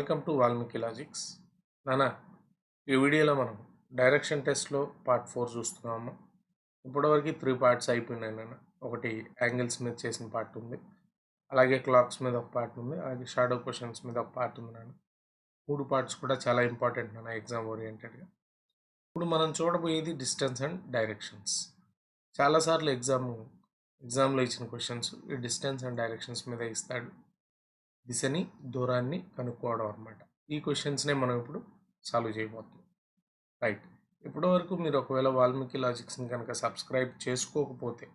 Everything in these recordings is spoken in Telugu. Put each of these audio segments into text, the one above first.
Welcome to Valmiki logics. నానా, ఈ వీడియోలో మనం డైరెక్షన్ టెస్ట్లో పార్ట్ 4 చూస్తున్నాము. ఇప్పటివరకు 3 పార్ట్స్ అయిపోయినాయి నాన్న. ఒకటి యాంగిల్స్ మీద చేసిన పార్ట్ ఉంది, అలాగే క్లాక్స్ మీద ఒక పార్ట్ ఉంది, అలాగే షాడో క్వశ్చన్స్ మీద ఒక పార్ట్ ఉంది నాన్న. 3 పార్ట్స్ కూడా చాలా ఇంపార్టెంట్ నాన్న, ఎగ్జామ్ ఓరియంటెడ్గా. ఇప్పుడు మనం చూడబోయేది డిస్టెన్స్ అండ్ డైరెక్షన్స్. చాలాసార్లు ఎగ్జామ్లో ఇచ్చిన క్వశ్చన్స్ ఈ డిస్టెన్స్ అండ్ డైరెక్షన్స్ మీద ఇస్తాడు. దిశని, దూరాన్ని కనుక్కోవడం అనమాట. ఈ క్వశ్చన్స్నే మనం ఇప్పుడు సాల్వ్ చేయబోతున్నాం. రైట్, ఇప్పటి వరకు మీరు ఒకవేళ వాల్మీకి లాజిక్స్ని కనుక సబ్స్క్రైబ్ చేసుకోకపోతే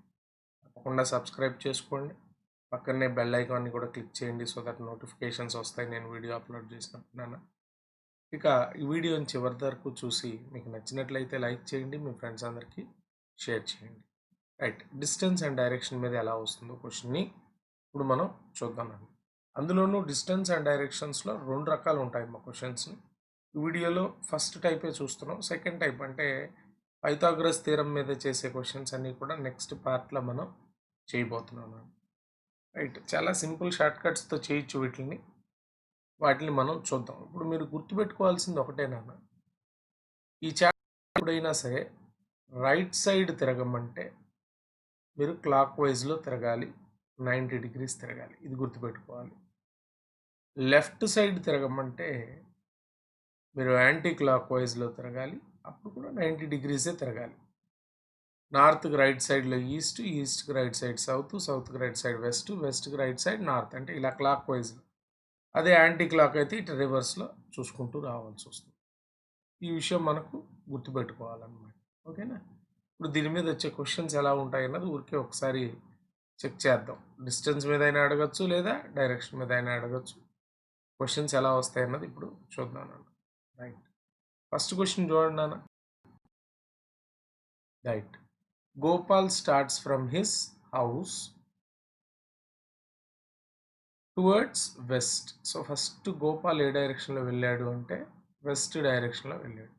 తప్పకుండా సబ్స్క్రైబ్ చేసుకోండి. పక్కనే బెల్ ఐకాన్ని కూడా క్లిక్ చేయండి, సో దట్ నోటిఫికేషన్స్ వస్తాయి నేను వీడియో అప్లోడ్ చేసినప్పుడు. ఇక ఈ వీడియోని చివరి వరకు చూసి మీకు నచ్చినట్లయితే లైక్ చేయండి, మీ ఫ్రెండ్స్ అందరికీ షేర్ చేయండి. రైట్, డిస్టెన్స్ అండ్ డైరెక్షన్ మీద ఎలా వస్తుందో క్వశ్చన్ని ఇప్పుడు మనం చూద్దాం. అందులోనూ డిస్టెన్స్ అండ్ డైరెక్షన్స్లో 2 రకాలు ఉంటాయి మా క్వశ్చన్స్ని. ఈ వీడియోలో ఫస్ట్ టైపే చూస్తున్నాం. సెకండ్ టైప్ అంటే పైథాగరస్ థీరం మీద చేసే క్వశ్చన్స్ అన్నీ కూడా నెక్స్ట్ పార్ట్లో మనం చేయబోతున్నాం. రైట్, చాలా సింపుల్ షార్ట్ కట్స్తో చేయొచ్చు వాటిని మనం చూద్దాం. ఇప్పుడు మీరు గుర్తుపెట్టుకోవాల్సింది ఒకటే నాన్న, ఈ చాప్టర్ ఎప్పుడైనా సరే రైట్ సైడ్ తిరగమంటే మీరు క్లాక్ వైజ్లో తిరగాలి, 90 degrees తిరగాలి, ఇది గుర్తుపెట్టుకోవాలి. లెఫ్ట్ సైడ్ తిరగమంటే మీరు యాంటీ క్లాక్ వైజ్లో తిరగాలి, అప్పుడు కూడా 90 degrees తిరగాలి. నార్త్కి రైట్ సైడ్లో ఈస్ట్, ఈస్ట్కి రైట్ సైడ్ సౌత్, సౌత్కి రైట్ సైడ్ వెస్ట్, వెస్ట్కి రైట్ సైడ్ నార్త్, అంటే ఇలా క్లాక్ వైజ్లో. అదే యాంటీ క్లాక్ అయితే ఇటు రివర్స్లో చూసుకుంటూ రావాల్సి వస్తుంది. ఈ విషయం మనకు గుర్తుపెట్టుకోవాలన్నమాట. ఓకేనా? ఇప్పుడు దీని మీద వచ్చే క్వశ్చన్స్ ఎలా ఉంటాయి అన్నది ఊరికే ఒకసారి చెక్ చేద్దాం. డిస్టెన్స్ మీద అయినా అడగచ్చు, లేదా డైరెక్షన్ మీద అయినా అడగచ్చు. క్వశ్చన్స్ ఎలా వస్తాయి అన్నది ఇప్పుడు చూద్దాం నాన్న. రైట్, ఫస్ట్ క్వశ్చన్ చూడండి నాన్న. Right, Gopal starts from his house towards west. So first Gopal ఏ డైరెక్షన్లో వెళ్ళాడు అంటే వెస్ట్ డైరెక్షన్లో వెళ్ళాడు.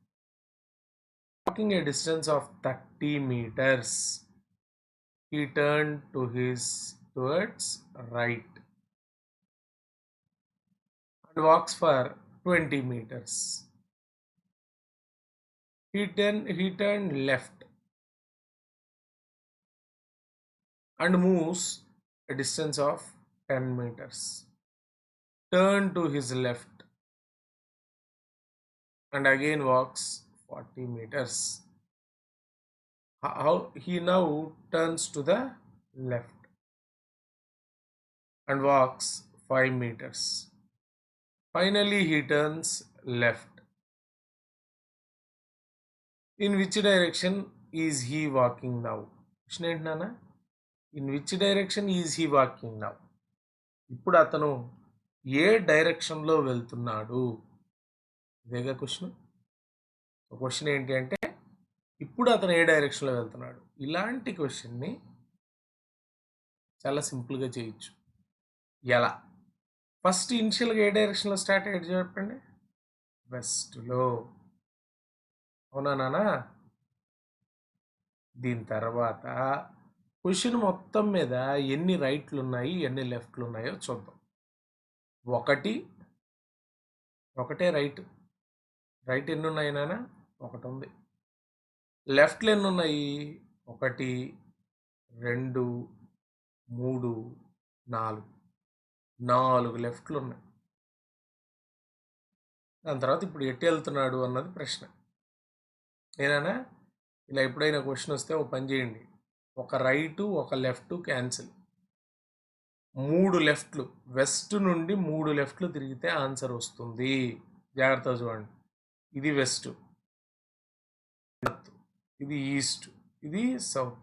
Walking a distance of 30 meters, he turned towards right and walks for 20 meters. He turned left and moves a distance of 10 meters. Turn to his left and again walks 40 meters. How he now turns to the left and walks 5 meters. Finally he turns left. In which direction is he walking now? Question ఏంటి నాన్న? In which direction is he walking now? ఇప్పుడు అతను ఏ డైరెక్షన్లో వెళ్తున్నాడు? ఇదేగా క్వశ్చన్. క్వశ్చన్ ఏంటి అంటే ఇప్పుడు అతను ఏ డైరెక్షన్లో వెళ్తున్నాడు. ఇలాంటి క్వశ్చన్ని చాలా సింపుల్గా చేయొచ్చు. ఎలా? ఫస్ట్ ఇనిషియల్గా ఏ డైరెక్షన్లో స్టార్ట్ అయ్యాడు చెప్పండి? వెస్ట్లో. అవునా నాన్న? దీని తర్వాత క్వశ్చన్ మొత్తం మీద ఎన్ని రైట్లు ఉన్నాయి, ఎన్ని లెఫ్ట్లు ఉన్నాయో చూద్దాం. ఒకటే రైట్. రైట్ ఎన్ని ఉన్నాయి నాన్న? ఒకటి ఉంది. లెఫ్ట్లు ఎన్ని ఉన్నాయి? 1, 2, 3, 4. 4 లెఫ్ట్లు ఉన్నాయి. దాని తర్వాత ఇప్పుడు ఎటు వెళ్తున్నాడు అన్నది ప్రశ్న. ఏనా? ఇలా ఎప్పుడైనా క్వశ్చన్ వస్తే ఒక పని చేయండి, ఒక రైటు ఒక లెఫ్ట్ క్యాన్సిల్, 3 లెఫ్ట్లు, వెస్ట్ నుండి 3 లెఫ్ట్లు తిరిగితే ఆన్సర్ వస్తుంది. జాగ్రత్తగా చూడండి. ఇది వెస్ట్, ఇది ఈస్ట్, ఇది సౌత్.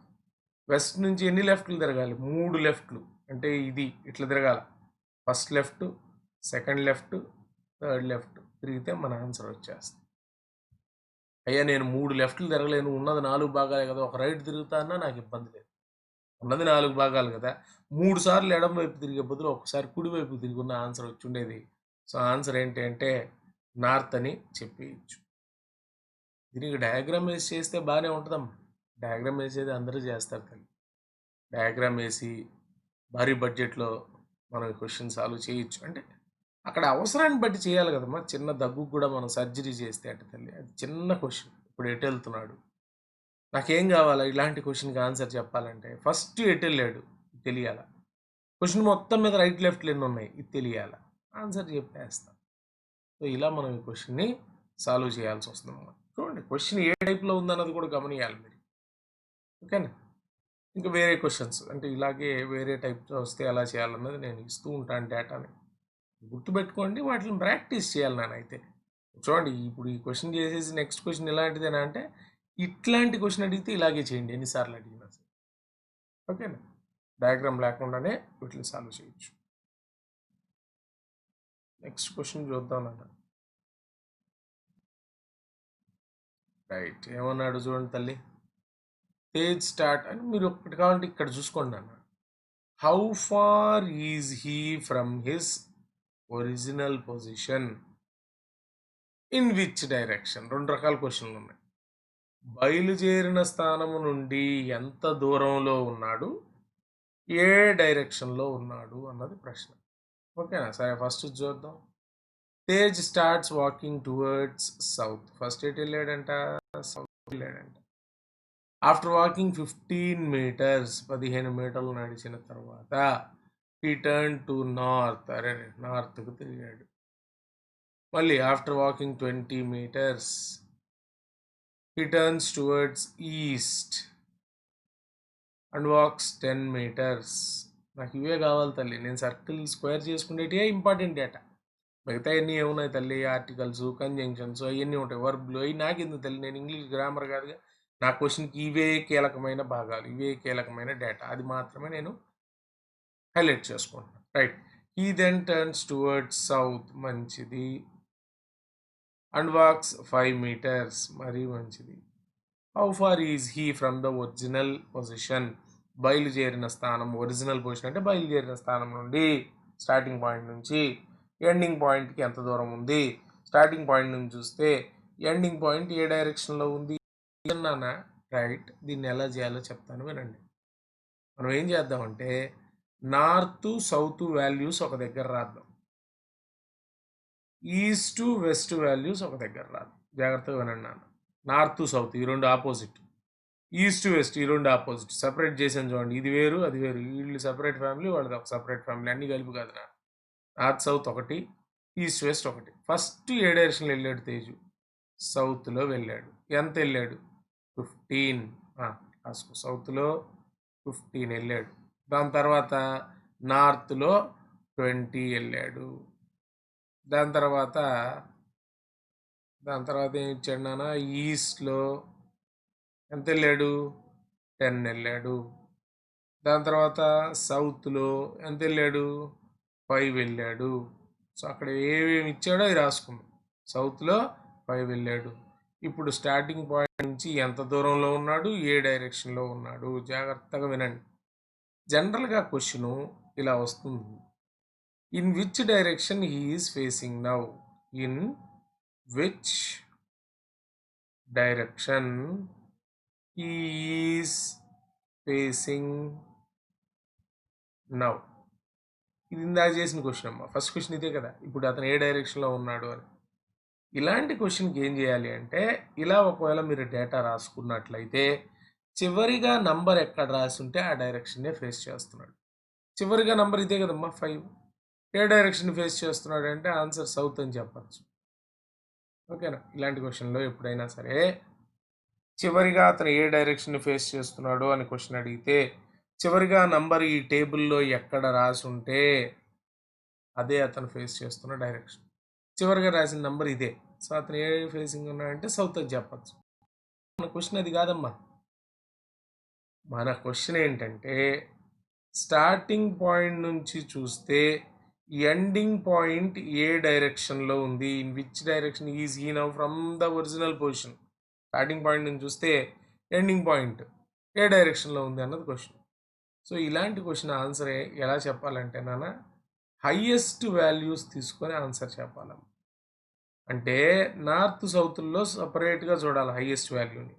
వెస్ట్ నుంచి ఎన్ని లెఫ్ట్లు తిరగాలి? 3 లెఫ్ట్లు. అంటే ఇది ఇట్లా తిరగాలి. First left, second left, third left తిరిగితే మన ఆన్సర్ వచ్చేస్తుంది. అయ్యా నేను 3 లెఫ్ట్లు తిరగలేను, ఉన్నది 4 భాగాలే కదా, ఒక రైట్ తిరుగుతా అన్నా నాకు ఇబ్బంది లేదు. ఉన్నది 4 భాగాలు కదా, 3 సార్లు ఎడం వైపు తిరిగే బదులు ఒకసారి కుడి వైపు తిరిగి ఉన్న ఆన్సర్ వచ్చి ఉండేది. సో ఆన్సర్ ఏంటి అంటే నార్త్ అని చెప్పేయచ్చు. దీనికి డయాగ్రామ్ వేసి చేస్తే బాగానే ఉంటుందమ్మా. డయాగ్రామ్ వేసేది అందరూ చేస్తారు తల్లి. డయాగ్రామ్ వేసి భారీ బడ్జెట్లో మనం క్వశ్చన్ సాల్వ్ చేయొచ్చు. అంటే అక్కడ అవసరాన్ని బట్టి చేయాలి కదమ్మా. చిన్న దగ్గుకు కూడా మనం సర్జరీ చేస్తే అటు తల్లి, అది చిన్న క్వశ్చన్. ఇప్పుడు ఎటు వెళ్తున్నాడు, నాకేం కావాలా, ఇలాంటి క్వశ్చన్కి ఆన్సర్ చెప్పాలంటే ఫస్ట్ ఎటు వెళ్ళాడు తెలియాలా. క్వశ్చన్ మొత్తం మీద రైట్ లెఫ్ట్లు ఎన్ని ఉన్నాయి ఇది తెలియాలా, ఆన్సర్ చెప్పేస్తాం. సో ఇలా మనం ఈ క్వశ్చన్ని సాల్వ్ చేయాల్సి వస్తుంది అన్నమాట. చూడండి క్వశ్చన్ ఏ టైప్లో ఉందన్నది కూడా గమనియాలి మీరు. ఓకేనా. ఇంకా వేరే క్వశ్చన్స్ అంటే ఇలాగే వేరే టైప్తో వస్తే ఎలా చేయాలన్నది నేను ఇస్తూ ఉంటాను డేటాని. గుర్తుపెట్టుకోండి, వాటిని ప్రాక్టీస్ చేయాలి నానైతే. చూడండి ఇప్పుడు ఈ క్వశ్చన్ చేసేసి నెక్స్ట్ క్వశ్చన్ ఎలాంటిదేనా అంటే ఇట్లాంటి క్వశ్చన్ అడిగితే ఇలాగే చేయండి ఎన్నిసార్లు అడిగినా సరే. ఓకేనా. డయాగ్రామ్ లేకుండానే వీటిని సాల్వ్ చేయొచ్చు. నెక్స్ట్ క్వశ్చన్ చూద్దాం నాన్న. రైట్, ఏమన్నాడు చూడండి తల్లి. తేజ్ స్టార్ట్ అని మీరు ఒకటి కావాలంటే ఇక్కడ చూసుకోండి అన్న. How far is he from his original position in which direction. 2 రకాల క్వశ్చన్లు ఉన్నాయి. బయలుదేరిన స్థానము నుండి ఎంత దూరంలో ఉన్నాడు, ఏ డైరెక్షన్లో ఉన్నాడు అన్నది ప్రశ్న. ఓకేనా. సరే ఫస్ట్ చూద్దాం. Tej starts walking towards south. First ఎటు వెళ్ళాడంట, సౌత్ వెళ్ళాడంట. ఆఫ్టర్ వాకింగ్ 15 meters 15 మీటర్లు నడిచిన తర్వాత హీ టర్న్ టు నార్త్. అరే నార్త్కు తిరిగాడు. మళ్ళీ after walking 20 meters he turns towards east and walks 10 meters. నాకు ఇవే కావాలి తల్లి, నేను సర్కిల్ స్క్వేర్ చేసుకునేటివే ఇంపార్టెంట్ డేటా. మిగతా అన్నీ ఏమున్నాయి తల్లి, ఆర్టికల్స్ కంజంక్షన్స్ అవన్నీ ఉంటాయి, వర్బ్లు అవి నాకెందుకు తల్లి, నేను ఇంగ్లీష్ గ్రామర్ కాదుగా. నా క్వశ్చన్కి ఇవే కీలకమైన భాగాలు, ఇవే కీలకమైన డేటా, అది మాత్రమే నేను హైలైట్ చేసుకుంటాను. Right. He then turns towards south, మంచిది. అండ్ వాక్స్ 5 meters, మరీ మంచిది. How far is he from the original position, బయలుదేరిన స్థానం. ఒరిజినల్ పొజిషన్ అంటే బయలుదేరిన స్థానం నుండి, స్టార్టింగ్ పాయింట్ నుంచి ఎండింగ్ పాయింట్కి ఎంత దూరం ఉంది. స్టార్టింగ్ పాయింట్ నుంచి చూస్తే ఎండింగ్ పాయింట్ ఏ డైరెక్షన్లో ఉంది అన్నానా. రైట్, దీన్ని ఎలా చేయాలో చెప్తాను వినండి. మనం ఏం చేద్దామంటే నార్త్ సౌత్ వాల్యూస్ ఒక దగ్గర రాద్దాం, ఈస్ట్ వెస్ట్ వాల్యూస్ ఒక దగ్గర రాద్దాం. జాగ్రత్తగా వినండి నాన్న. నార్త్ సౌత్ ఈ రెండు ఆపోజిట్, ఈస్ట్ వెస్ట్ ఈ రెండు ఆపోజిట్. సపరేట్ చేసాను చూడండి, ఇది వేరు అది వేరు. వీళ్ళు సపరేట్ ఫ్యామిలీ, వాళ్ళది ఒక సపరేట్ ఫ్యామిలీ, అన్నీ కలిపి కాదు నా. నార్త్ సౌత్ ఒకటి, ఈస్ట్ వెస్ట్ ఒకటి. ఫస్ట్ ఏ డైరెక్షన్లో వెళ్ళాడు తేజు, సౌత్లో వెళ్ళాడు. ఎంత వెళ్ళాడు, 15. రాసుకో, సౌత్లో 15 వెళ్ళాడు. దాని తర్వాత నార్త్లో 20 వెళ్ళాడు. దాని తర్వాత ఏం ఇచ్చాడు నాన్న, ఈస్ట్లో ఎంత వెళ్ళాడు, 10 వెళ్ళాడు. దాని తర్వాత సౌత్లో ఎంత వెళ్ళాడు, 5 వెళ్ళాడు. సో అక్కడ ఏమేమి ఇచ్చాడో అది రాసుకుందాం. సౌత్లో 5 వెళ్ళాడు. ఇప్పుడు స్టార్టింగ్ పాయింట్ నుంచి ఎంత దూరంలో ఉన్నాడు, ఏ డైరెక్షన్లో ఉన్నాడు, జాగ్రత్తగా వినండి. జనరల్గా క్వశ్చను ఇలా వస్తుంది, in which direction he is facing now. In which direction he is facing now. ఇది ఇందాక చేసిన క్వశ్చన్ అమ్మా, ఫస్ట్ క్వశ్చన్ ఇదే కదా. ఇప్పుడు అతను ఏ డైరెక్షన్లో ఉన్నాడు అని. ఇలాంటి క్వశ్చన్కి ఏం చేయాలి అంటే, ఇలా ఒకవేళ మీరు డేటా రాసుకున్నట్లయితే చివరిగా నంబర్ ఎక్కడ రాసి ఉంటే ఆ డైరెక్షన్నే ఫేస్ చేస్తున్నాడు. చివరిగా నంబర్ ఇదే కదమ్మా 5, ఏ డైరెక్షన్ ఫేస్ చేస్తున్నాడు అంటే ఆన్సర్ సౌత్ అని చెప్పచ్చు. ఓకేనా. ఇలాంటి క్వశ్చన్లో ఎప్పుడైనా సరే చివరిగా అతను ఏ డైరెక్షన్ ఫేస్ చేస్తున్నాడు అని క్వశ్చన్ అడిగితే చివరిగా నంబర్ ఈ టేబుల్లో ఎక్కడ రాసి ఉంటే అదే అతను ఫేస్ చేస్తున్న డైరెక్షన్. చివరిగా రాసిన నంబర్ ఇదే, సో అతను ఏ ఫేసింగ్ ఉన్నాడంటే సౌత్ అని చెప్పచ్చు. మన క్వశ్చన్ అది కాదమ్మా. మన క్వశ్చన్ ఏంటంటే స్టార్టింగ్ పాయింట్ నుంచి చూస్తే ఎండింగ్ పాయింట్ ఏ డైరెక్షన్లో ఉంది, in which direction is he now from the original position. Starting point నుంచి చూస్తే ఎండింగ్ పాయింట్ ఏ డైరెక్షన్లో ఉంది అన్నది క్వశ్చన్. సో ఇలాంటి క్వశ్చన్ ఆన్సర్ ఎలా చెప్పాలంటే నాన్న, హైయెస్ట్ వాల్యూస్ తీసుకొని ఆన్సర్ చెప్పాలి. అంటే నార్త్ సౌత్లో సపరేట్గా చూడాలి హైయెస్ట్ వాల్యూని,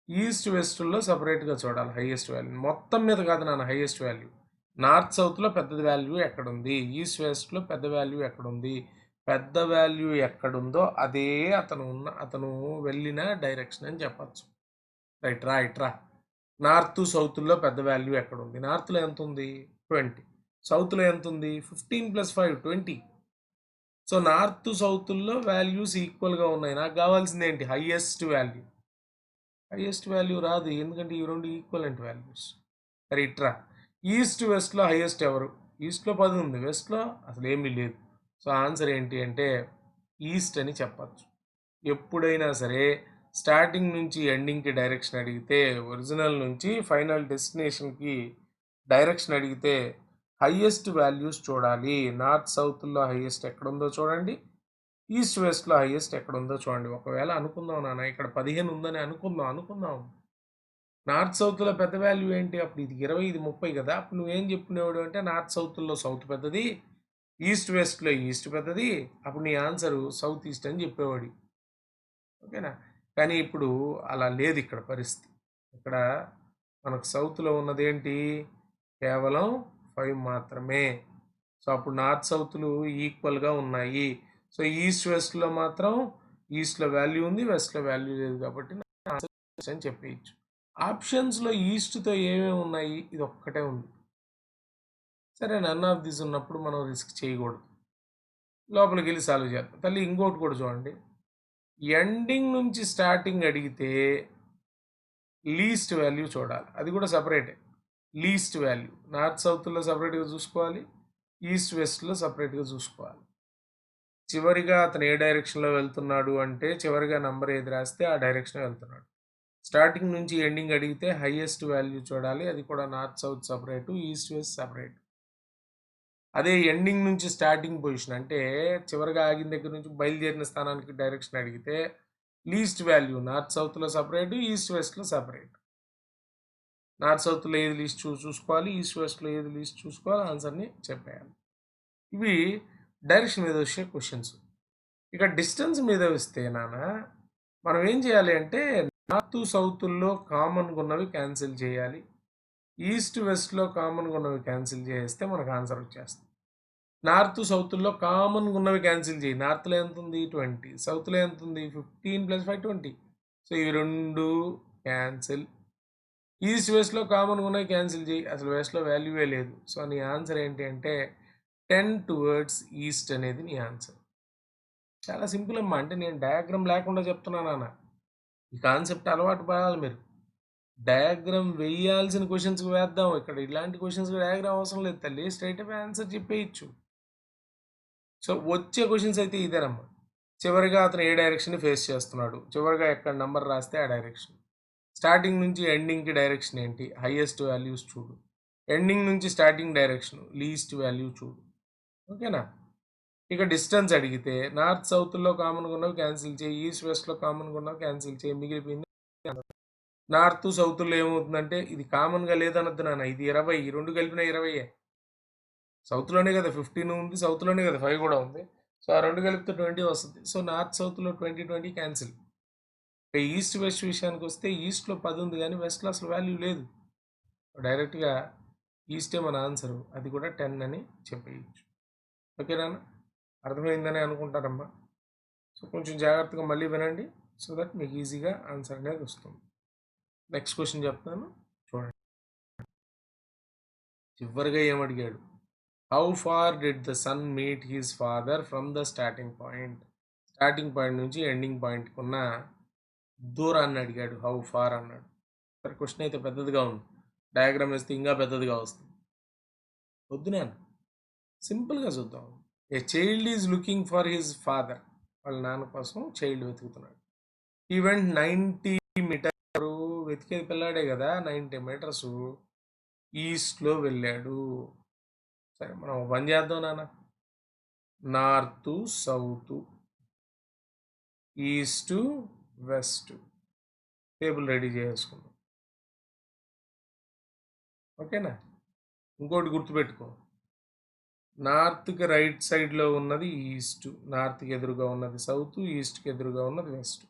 ఈస్ట్ వెస్ట్లో సపరేట్గా చూడాలి హైయెస్ట్ వాల్యూని. మొత్తం మీద కాదు నాన్న హైయెస్ట్ వాల్యూ, నార్త్ సౌత్లో పెద్ద వాల్యూ ఎక్కడుంది, ఈస్ట్ వెస్ట్లో పెద్ద వాల్యూ ఎక్కడుంది, పెద్ద వాల్యూ ఎక్కడుందో అదే అతను వెళ్ళిన డైరెక్షన్ అని చెప్పచ్చు. రైట్ రా నార్త్ సౌత్లో పెద్ద వాల్యూ ఎక్కడుంది, నార్త్లో ఎంత ఉంది 20, సౌత్లో ఎంత ఉంది 15 + 5 20. సో నార్త్ సౌత్లో వాల్యూస్ ఈక్వల్గా ఉన్నాయి. నాకు కావాల్సింది ఏంటి, హైయెస్ట్ వాల్యూ రాదు, ఎందుకంటే ఈ రెండు ఈక్వలెంట్ వాల్యూస్. సరే ఇట్రా ఈస్ట్ వెస్ట్లో హైయెస్ట్ ఎవరు, ఈస్ట్లో 10 ఉంది, వెస్ట్లో అసలు ఏమీ లేదు. సో ఆన్సర్ ఏంటి అంటే ఈస్ట్ అని చెప్పచ్చు. ఎప్పుడైనా సరే స్టార్టింగ్ నుంచి ఎండింగ్కి డైరెక్షన్ అడిగితే, ఒరిజినల్ నుంచి ఫైనల్ డెస్టినేషన్కి డైరెక్షన్ అడిగితే హైయెస్ట్ వాల్యూస్ చూడాలి. నార్త్ సౌత్లో హైయెస్ట్ ఎక్కడుందో చూడండి, ఈస్ట్ వెస్ట్లో హైయెస్ట్ ఎక్కడుందో చూడండి. ఒకవేళ అనుకుందాం నాన్న, ఇక్కడ 15 ఉందని అనుకుందాం. నార్త్ సౌత్లో పెద్ద వాల్యూ ఏంటి, అప్పుడు ఇది 20 ఇది 30 కదా. అప్పుడు నువ్వేం చెప్పుకునేవాడు అంటే నార్త్ సౌత్లో సౌత్ పెద్దది, ఈస్ట్ వెస్ట్లో ఈస్ట్ పెద్దది, అప్పుడు నీ ఆన్సరు సౌత్ ఈస్ట్ అని చెప్పేవాడు. ఓకేనా. కానీ ఇప్పుడు అలా లేదు ఇక్కడ పరిస్థితి. ఇక్కడ మనకు సౌత్లో ఉన్నది ఏంటి, కేవలం 5 మాత్రమే. సో అప్పుడు నార్త్ సౌత్లు ఈక్వల్గా ఉన్నాయి. సో ఈస్ట్ వెస్ట్లో మాత్రం ఈస్ట్లో వాల్యూ ఉంది, వెస్ట్లో వాల్యూ లేదు, కాబట్టి ఆన్సర్ అని చెప్పేయచ్చు. ఆప్షన్స్లో ఈస్ట్తో ఏమేమి ఉన్నాయి, ఇది ఒక్కటే ఉంది. సరే నన్ ఆఫ్ దిస్ ఉన్నప్పుడు మనం రిస్క్ చేయకూడదు, లోపలికి వెళ్ళి సాల్వ్ చేద్దాం. తల్లి ఇంకోటి కూడా చూడండి, ఎండింగ్ నుంచి స్టార్టింగ్ అడిగితే లీస్ట్ వాల్యూ చూడాలి, అది కూడా సపరేటే. లీస్ట్ వాల్యూ నార్త్ సౌత్లో సపరేట్గా చూసుకోవాలి, ఈస్ట్ వెస్ట్లో సపరేట్గా చూసుకోవాలి. చివరిగా అతను ఏ డైరెక్షన్లో వెళ్తున్నాడు అంటే చివరిగా నంబర్ ఏది రాస్తే ఆ డైరెక్షన్ వెళ్తున్నాడు. స్టార్టింగ్ నుంచి ఎండింగ్ అడిగితే హైయెస్ట్ వాల్యూ చూడాలి, అది కూడా north south separate, east west separate. అదే ఎండింగ్ నుంచి స్టార్టింగ్ పొజిషన్ అంటే చివరిగా ఆగిన దగ్గర నుంచి బయలుదేరిన స్థానానికి డైరెక్షన్ అడిగితే లీస్ట్ వాల్యూ నార్త్ సౌత్లో సపరేటు, ఈస్ట్ వెస్ట్లో సపరేట్. నార్త్ సౌత్లో ఏది లీస్ట్ చూసుకోవాలి, ఈస్ట్ వెస్ట్లో ఏది లీస్ట్ చూసుకోవాలి, ఆన్సర్ని చెప్పేయాలి. ఇవి డైరెక్షన్ మీద వచ్చే క్వశ్చన్స్. ఇక డిస్టెన్స్ మీద వస్తే నాన్న మనం ఏం చేయాలి అంటే నార్త్ సౌత్లో కామన్గా ఉన్నవి క్యాన్సిల్ చేయాలి, ఈస్ట్ వెస్ట్లో కామన్గా ఉన్నవి క్యాన్సిల్ చేస్తే మనకు ఆన్సర్ వచ్చేస్తుంది. నార్త్ సౌత్లో కామన్గా ఉన్నవి క్యాన్సిల్ చేయి. నార్త్లో ఎంత ఉంది 20, సౌత్లో ఎంత ఉంది 15 + 5 20. సో ఇవి రెండు క్యాన్సిల్. ఈస్ట్ వెస్ట్లో కామన్గా ఉన్నవి క్యాన్సిల్ చేయి, అసలు వెస్ట్లో వాల్యూవే లేదు. సో నీ ఆన్సర్ ఏంటి అంటే 10 టువర్డ్స్ ఈస్ట్ అనేది నీ ఆన్సర్. చాలా సింపుల్ అమ్మా, అంటే నేను డయాగ్రామ్ లేకుండా చెప్తున్నాను అన్న, ఈ కాన్సెప్ట్ అలవాటు పడాలి మీరు. డయాగ్రామ్ వేయాల్సిన క్వశ్చన్స్కి వేద్దాం, ఇక్కడ ఇలాంటి క్వశ్చన్స్కి డయాగ్రామ్ అవసరం లేదు తల్లి, స్ట్రైట్ అవే ఆన్సర్ చెప్పేయచ్చు. సో వచ్చే క్వశ్చన్స్ అయితే ఇదేనమ్మా, చివరిగా అతను ఏ డైరెక్షన్ ఫేస్ చేస్తున్నాడు, చివరిగా ఎక్కడ నెంబర్ రాస్తే ఆ డైరెక్షన్. స్టార్టింగ్ నుంచి ఎండింగ్కి డైరెక్షన్ ఏంటి, హైయెస్ట్ వాల్యూస్ చూడు. ఎండింగ్ నుంచి స్టార్టింగ్ డైరెక్షన్ లీస్ట్ వాల్యూ చూడు. ఓకేనా. ఇక డిస్టెన్స్ అడిగితే నార్త్ సౌత్లో కామన్గా ఉన్నవి క్యాన్సిల్ చేయి, ఈస్ట్ వెస్ట్లో కామన్గా ఉన్నవి క్యాన్సిల్ చేయి, మిగిలిపోయింది. నార్త్ సౌత్లో ఏమవుతుందంటే ఇది కామన్గా లేదనొద్దు నాన్న, ఇది 20, ఈ రెండు కలిపిన 20. సౌత్లోనే కదా 15 ఉంది, సౌత్లోనే కదా 5 కూడా ఉంది. సో ఆ రెండు కలిపితే 20 వస్తుంది. సో నార్త్ సౌత్లో 20 20 క్యాన్సిల్. ఇక ఈస్ట్ వెస్ట్ విషయానికి వస్తే ఈస్ట్లో 10 ఉంది కానీ వెస్ట్లో అసలు వాల్యూ లేదు. డైరెక్ట్గా ఈస్టే మన ఆన్సరు, అది కూడా 10 అని చెప్పేయచ్చు. ఓకేనా, అర్థమైందని అనుకుంటారమ్మా. సో కొంచెం జాగ్రత్తగా మళ్ళీ వినండి, సో దట్ మీకు ఈజీగా ఆన్సర్ అనేది వస్తుంది. నెక్స్ట్ క్వశ్చన్ చెప్తాను చూడండి. చివరిగా ఏమడిగాడు, how far did the son meet his father from the starting point. Starting point నుంచి ఎండింగ్ పాయింట్కి ఉన్న దూరాన్ని అడిగాడు, హౌ ఫార్ అన్నాడు. సరే క్వశ్చన్ అయితే పెద్దదిగా ఉంది, డయాగ్రామ్ వేస్తే ఇంకా పెద్దదిగా వస్తుంది. వద్దు నాన్న, సింపుల్గా చూద్దాం. A child is looking for his father, వాళ్ళ నాన్న కోసం చైల్డ్ వెతుకుతున్నాడు. ఈవెంట్ 90 మీటర్, వెతికేది పిల్లాడే కదా, 90 మీటర్స్ ఈస్ట్లో వెళ్ళాడు. సరే మనం పని చేద్దాం నాన్న, north south east west table ready చేసుకుందాం. ఓకేనా. ఇంకోటి గుర్తుపెట్టుకో, నార్త్కి రైట్ సైడ్లో ఉన్నది ఈస్ట్, నార్త్కి ఎదురుగా ఉన్నది సౌత్, ఈస్ట్కి ఎదురుగా ఉన్నది వెస్ట్.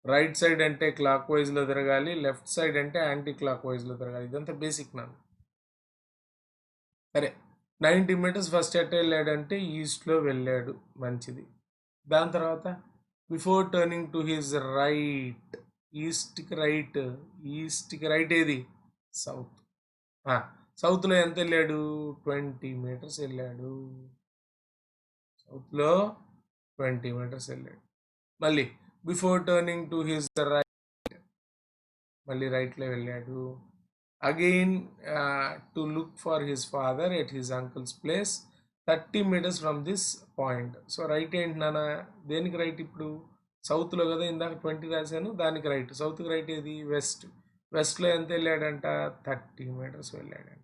రైట్ సైడ్ అంటే క్లాక్ వైజ్లో తిరగాలి, లెఫ్ట్ సైడ్ అంటే యాంటీ క్లాక్ వైజ్లో తిరగాలి. ఇదంతా బేసిక్ నాకు. సరే 90 మీటర్స్ ఫస్ట్ ఎట్ వెళ్ళాడంటే ఈస్ట్లో వెళ్ళాడు, మంచిది. దాని తర్వాత before turning to his right, ఈస్ట్కి రైట్ ఏది? సౌత్. సౌత్లో ఎంత వెళ్ళాడు? 20 మీటర్స్ వెళ్ళాడు. సౌత్లో 20 మీటర్స్ వెళ్ళాడు. మళ్ళీ before turning to his right, మళ్ళీ రైట్లో వెళ్ళాడు. Again to look for his father at his uncle's place 30 metres from this point. So right ఏంటి నాన్న? దేనికి రైట్ ఇప్పుడు? సౌత్లో కదా, ఇందాక 20 రాశాను, దానికి రైట్. సౌత్కి రైట్ ఏది? వెస్ట్. వెస్ట్లో ఎంత వెళ్ళాడంట? 30 మీటర్స్ వెళ్ళాడంట.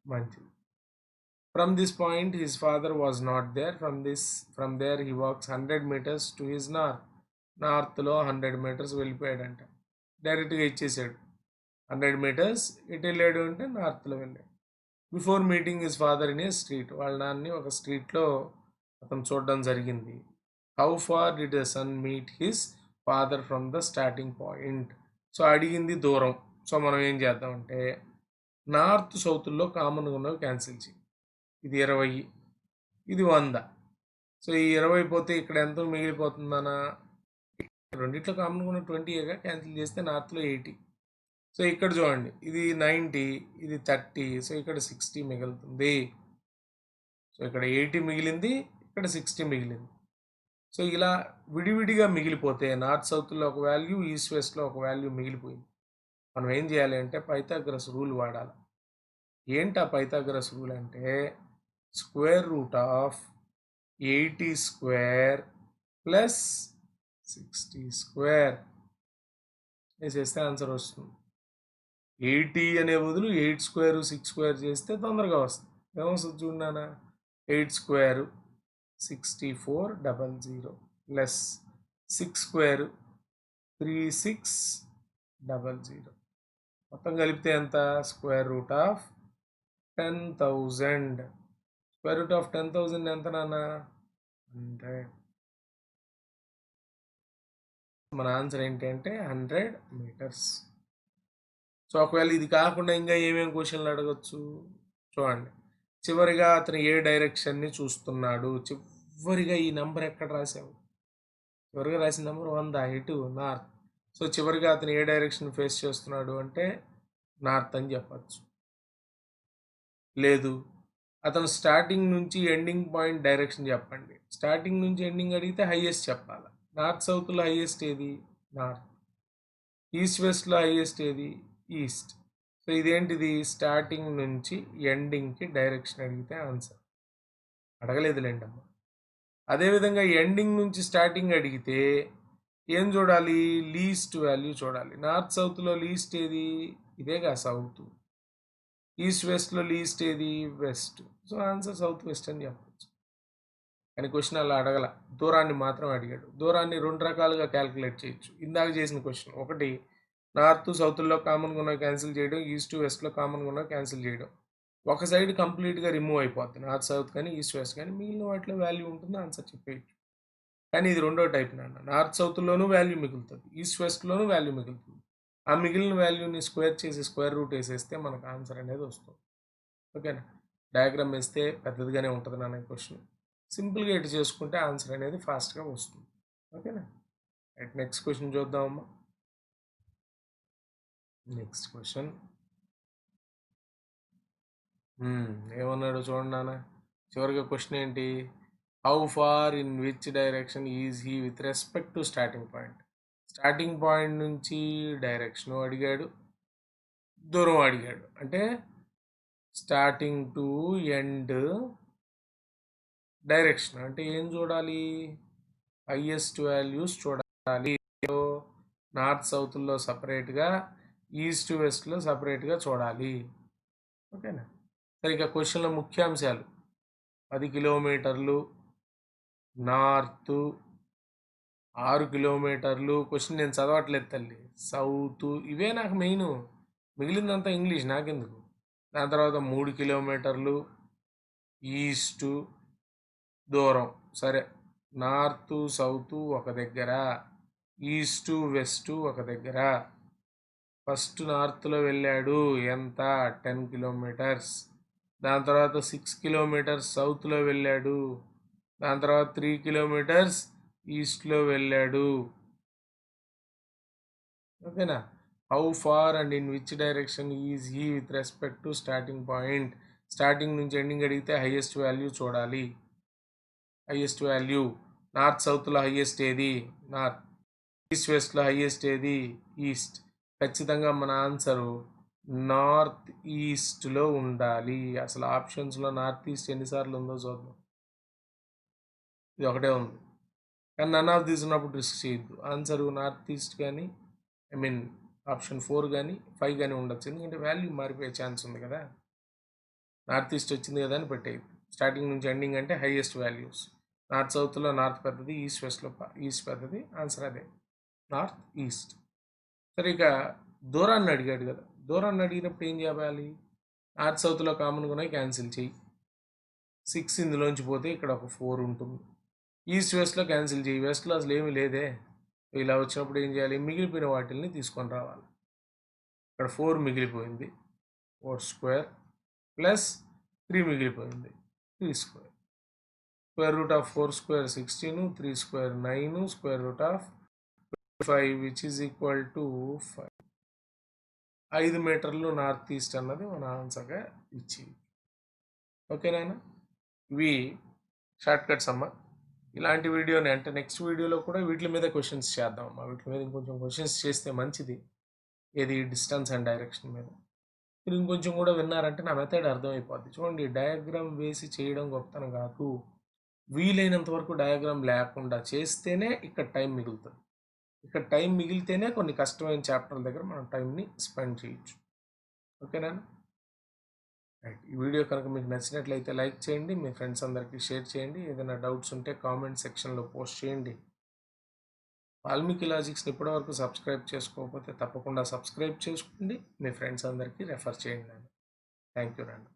మంచిది. From this point his father was not there. From there he walks 100 metres to his north. నార్త్లో 100 మీటర్స్ వెళ్ళిపోయాడంట. డైరెక్ట్గా ఇచ్చేసాడు. 100 మీటర్స్ ఎటు వెళ్ళాడు అంటే నార్త్లో వెళ్ళాడు. Before meeting his father in a street, వాళ్ళ నాన్ని ఒక స్ట్రీట్లో అతను చూడడం జరిగింది. How far did the son meet his father from the starting point. So అడిగింది దూరం. సో మనం ఏం చేద్దామంటే నార్త్ సౌత్లో కామన్గా ఉన్నవి క్యాన్సిల్ చేయి. ఇది 20, ఇది 100. సో ఈ 20 పోతే ఇక్కడ ఎంత మిగిలిపోతుందనా? రెండిట్లో కామన్గా ఉన్న 20గా క్యాన్సిల్ చేస్తే నార్త్లో 80. సో ఇక్కడ చూడండి, ఇది 90, ఇది 30. సో ఇక్కడ 60 మిగులుతుంది. సో ఇక్కడ 80 మిగిలింది, ఇక్కడ 60 మిగిలింది. సో ఇలా విడివిడిగా మిగిలిపోతే నార్త్ సౌత్లో ఒక వాల్యూ, ఈస్ట్ వెస్ట్లో ఒక వాల్యూ మిగిలిపోయింది. మనం ఏం చేయాలి అంటే పైథాగరస్ రూల్ వాడాలి. ఏంటా పైథాగరస్ రూల్ అంటే square root of 80 square plus 60 square వేసేస్తే ఆన్సర్ వస్తుంది. 80 అనే బదులు 8 స్క్వేర్ 6 స్క్వేర్ చేస్తే తొందరగా వస్తుంది. ఏమొస్తుంది చూడనా? 8 స్క్వేర్ 6400 ప్లస్ 6 స్క్వేర్ 3600. మొత్తం కలిపితే ఎంత? Square root of 10,000. Square root of 10,000 ఎంత నాన్న? 100. మన ఆన్సర్ ఏంటంటే 100 మీటర్స్. సో ఒకవేళ ఇది కాకుండా ఇంకా ఏమేమి క్వశ్చన్లు అడగచ్చు చూడండి. చివరిగా అతను ఏ డైరెక్షన్ని చూస్తున్నాడు? చివరిగా ఈ నెంబర్ ఎక్కడ రాసావు? చివరిగా రాసిన నెంబర్ 100, ఎటు? నార్త్. సో చివరిగా అతను ఏ డైరెక్షన్ ఫేస్ చేస్తున్నాడు అంటే నార్త్ అని చెప్పచ్చు. లేదు, అతను స్టార్టింగ్ నుంచి ఎండింగ్ పాయింట్ డైరెక్షన్ చెప్పండి. స్టార్టింగ్ నుంచి ఎండింగ్ అడిగితే హైయెస్ట్ చెప్పాలి. నార్త్ సౌత్లో హైయెస్ట్ ఏది? నార్త్. ఈస్ట్ వెస్ట్లో హైయెస్ట్ ఏది? ఈస్ట్. సో ఇదేంటిది? స్టార్టింగ్ నుంచి ఎండింగ్కి డైరెక్షన్ అడిగితే ఆన్సర్. అడగలేదులేండి అమ్మ. అదేవిధంగా ఎండింగ్ నుంచి స్టార్టింగ్ అడిగితే ఏం చూడాలి? లీస్ట్ వాల్యూ చూడాలి. నార్త్ సౌత్లో లీస్ట్ ఏది? ఇదేగా సౌత్. ఈస్ట్ వెస్ట్లో లీస్ట్ ఏది? West. So answer south west అని చెప్పచ్చు. కానీ క్వశ్చన్ అలా అడగల, దూరాన్ని మాత్రం అడిగాడు. దూరాన్ని 2 రకాలుగా క్యాలిక్యులేట్ చేయొచ్చు. ఇందాక చేసిన క్వశ్చన్ ఒకటి, నార్త్ సౌత్లో కామన్గా ఉన్నవి క్యాన్సిల్ చేయడం, ఈస్ట్ వెస్ట్లో కామన్గా ఉన్నవి క్యాన్సిల్ చేయడం. ఒక సైడ్ కంప్లీట్గా రిమూవ్ అయిపోద్ది, నార్త్ సౌత్ కానీ ఈస్ట్ వెస్ట్ కానీ. మిగిలిన వాటిలో వాల్యూ ఉంటుంది, ఆన్సర్ చెప్పేయచ్చు. కానీ ఇది రెండో టైప్ నాన్న. నార్త్ సౌత్లోనూ వాల్యూ మిగులుతుంది, ఈస్ట్ వెస్ట్లోనూ వాల్యూ మిగులుతుంది. ఆ మిగిలిన వాల్యూని స్క్వేర్ చేసి స్క్వేర్ రూట్ వేసేస్తే మనకు ఆన్సర్ అనేది వస్తుంది. ఓకేనా? డయాగ్రామ్ వేస్తే పెద్దదిగానే ఉంటుంది నాన్న ఈ క్వశ్చన్. సింపుల్గా ఇటు చేసుకుంటే ఆన్సర్ అనేది ఫాస్ట్గా వస్తుంది. ఓకేనా? రైట్, నెక్స్ట్ క్వశ్చన్ చూద్దామమ్మా. నెక్స్ట్ క్వశ్చన్ ఏమన్నాడు చూడండి నాన్న. చివరిగా క్వశ్చన్ ఏంటి? How far in which direction is he with respect to starting point. Starting point నుంచి డైరెక్షన్ అడిగాడు, దూరం అడిగాడు. అంటే స్టార్టింగ్ టు ఎండ్ డైరెక్షన్ అంటే ఏం చూడాలి? హైయెస్ట్ వాల్యూస్ చూడాలి. నార్త్ సౌత్లో సపరేట్గా, ఈస్ట్ వెస్ట్లో సపరేట్గా చూడాలి. ఓకేనా? సరే, ఇక క్వశ్చన్లో ముఖ్యాంశాలు. 10 కిలోమీటర్లు నార్త్, 6 కిలోమీటర్లు. క్వశ్చన్ నేను చదవట్లేదు తల్లి, సౌత్. ఇవే నాకు మెయిన్, మిగిలిందంతా ఇంగ్లీష్ నాకెందుకు. దాని తర్వాత 3 కిలోమీటర్లు ఈస్టు దూరం. సరే, నార్త్ సౌత్ ఒక దగ్గర, ఈస్టు వెస్ట్ ఒక దగ్గర. ఫస్ట్ నార్త్లో వెళ్ళాడు, ఎంత 10 కిలోమీటర్స్. దాని తర్వాత 6 కిలోమీటర్స్ సౌత్లో వెళ్ళాడు. దాని తర్వాత 3 కిలోమీటర్స్ ఈస్ట్లో వెళ్ళాడు. ఓకేనా? How far and in which direction is he with respect to starting point. Starting నుంచి ఎండింగ్ అడిగితే హైయెస్ట్ వాల్యూ చూడాలి. హైయెస్ట్ వాల్యూ నార్త్ సౌత్లో హైయెస్ట్ ఏది? నార్త్. ఈస్ట్ వెస్ట్లో హైయెస్ట్ ఏది? ఈస్ట్. ఖచ్చితంగా మన ఆన్సరు నార్త్ ఈస్ట్లో ఉండాలి. అసలు ఆప్షన్స్లో నార్త్ ఈస్ట్ ఎన్నిసార్లు ఉందో చూద్దాం. ఇది ఒకటే ఉంది, కానీ నన్ ఆఫ్ దీస్ ఉన్నప్పుడు రిస్క్ చేయొద్దు. ఆన్సరు నార్త్ ఈస్ట్ కానీ ఆప్షన్ 4 కానీ 5 కానీ ఉండొచ్చు, ఎందుకంటే వాల్యూ మారిపోయే ఛాన్స్ ఉంది కదా. నార్త్ ఈస్ట్ వచ్చింది కదా అని పెట్టేది. స్టార్టింగ్ నుంచి ఎండింగ్ అంటే హైయెస్ట్ వాల్యూస్. నార్త్ సౌత్లో నార్త్ పెద్దది, ఈస్ట్ వెస్ట్లో ఈస్ట్ పెద్దది. ఆన్సర్ అదే, నార్త్ ఈస్ట్. సరే, ఇక దూరాన్ని అడిగాడు కదా. దూరాన్ని అడిగినప్పుడు ఏం చేయాలి? నార్త్ సౌత్లో కామన్గా ఉన్నాయి, క్యాన్సిల్ చేయి. 6 ఇందులోంచి పోతే ఇక్కడ ఒక 4 ఉంటుంది. ఈస్ట్ వెస్ట్లో క్యాన్సిల్ చేయి. వెస్ట్లో అసలు ఏమీ లేదే. ఇలా వచ్చినప్పుడు ఏం చేయాలి? మిగిలిపోయిన వాటిల్ని తీసుకొని రావాలి. ఇక్కడ 4 మిగిలిపోయింది, 4 స్క్వేర్ ప్లస్ 3 మిగిలిపోయింది, 3 square. Square root of 4 square 16, 3 square 9, square root of 5 which is equal to 5. 5 మీటర్లు నార్త్ ఈస్ట్ అన్నది మన ఆన్సర్గా ఇచ్చి. ఓకేనా? ఇవి షార్ట్ కట్స్ అమ్మ. ఇలాంటి వీడియోని అంటే నెక్స్ట్ వీడియోలో కూడా వీటి మీద క్వశ్చన్స్ చేద్దాం అమ్మా. వీటి మీద ఇంకొంచెం క్వశ్చన్స్ చేస్తే మంచిది. ఏది? డిస్టెన్స్ అండ్ డైరెక్షన్ మీద. మీరు ఇంకొంచెం కూడా విన్నారంటే నా మెథడ్ అర్థమైపోద్ది. చూడండి, డయాగ్రామ్ వేసి చేయడం గొప్పతనం కాదు, వీలైనంత వరకు డయాగ్రామ్ లేకుండా చేస్తేనే ఇక్కడ టైం మిగులుతుంది. ఇక్కడ టైం మిగిలితేనే కొన్ని కష్టమైన చాప్టర్ల దగ్గర మనం టైంని స్పెండ్ చేయొచ్చు. ఓకేనా? రైట్. ఈ వీడియో కనుక మీకు నచ్చినట్లయితే లైక్ చేయండి, మీ ఫ్రెండ్స్ అందరికీ షేర్ చేయండి. ఏదైనా డౌట్స్ ఉంటే కామెంట్ సెక్షన్లో పోస్ట్ చేయండి. వాల్మీకి లాజిక్స్ని ఇప్పటివరకు సబ్స్క్రైబ్ చేసుకోకపోతే తప్పకుండా సబ్స్క్రైబ్ చేసుకోండి. మీ ఫ్రెండ్స్ అందరికీ రెఫర్ చేయండి. థ్యాంక్ యూ రండి.